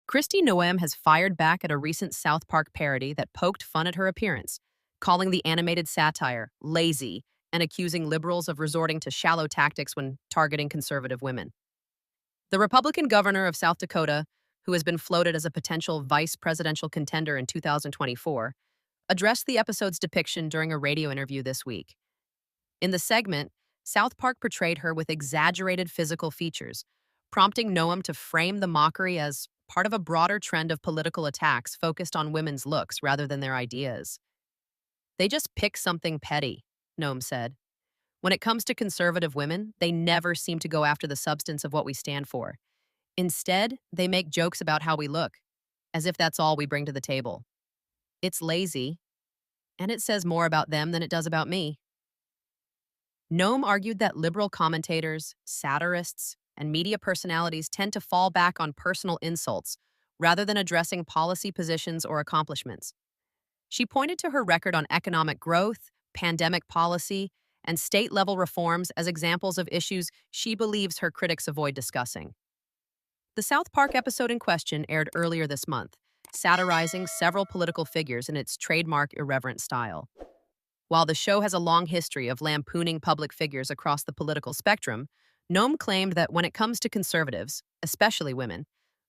Kristi Noem has fired back at a recent South Park parody that poked fun at her appearance, calling the animated satire lazy and accusing liberals of resorting to shallow tactics when targeting conservative women. The Republican governor of South Dakota, who has been floated as a potential vice presidential contender in 2024, addressed the episode's depiction during a radio interview this week. In the segment, South Park portrayed her with exaggerated physical features, prompting Noam to frame the mockery as part of a broader trend of political attacks focused on women's looks rather than their ideas. They just pick something petty, Noam said. When it comes to conservative women, they never seem to go after the substance of what we stand for. Instead, they make jokes about how we look, as if that's all we bring to the table. It's lazy, and it says more about them than it does about me. Noam argued that liberal commentators, satirists, and media personalities tend to fall back on personal insults rather than addressing policy positions or accomplishments. She pointed to her record on economic growth, pandemic policy, and state-level reforms as examples of issues she believes her critics avoid discussing. The South Park episode in question aired earlier this month, satirizing several political figures in its trademark irreverent style. While the show has a long history of lampooning public figures across the political spectrum, Noam claimed that when it comes to conservatives, especially women,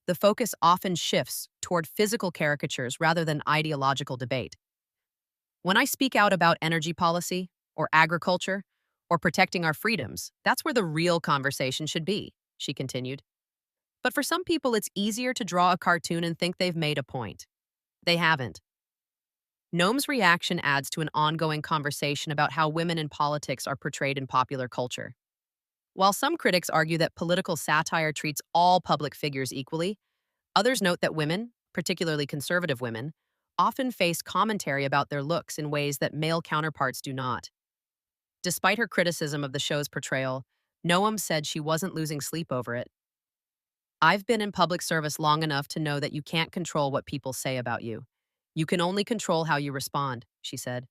the focus often shifts toward physical caricatures rather than ideological debate. When I speak out about energy policy, or agriculture, or protecting our freedoms, that's where the real conversation should be, she continued. But for some people, it's easier to draw a cartoon and think they've made a point. They haven't. Noam's reaction adds to an ongoing conversation about how women in politics are portrayed in popular culture. While some critics argue that political satire treats all public figures equally, others note that women, particularly conservative women, often face commentary about their looks in ways that male counterparts do not. Despite her criticism of the show's portrayal, Noam said she wasn't losing sleep over it. "I've been in public service long enough to know that you can't control what people say about you. You can only control how you respond," she said.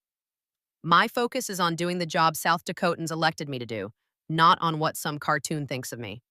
"My focus is on doing the job South Dakotans elected me to do, not on what some cartoon thinks of me."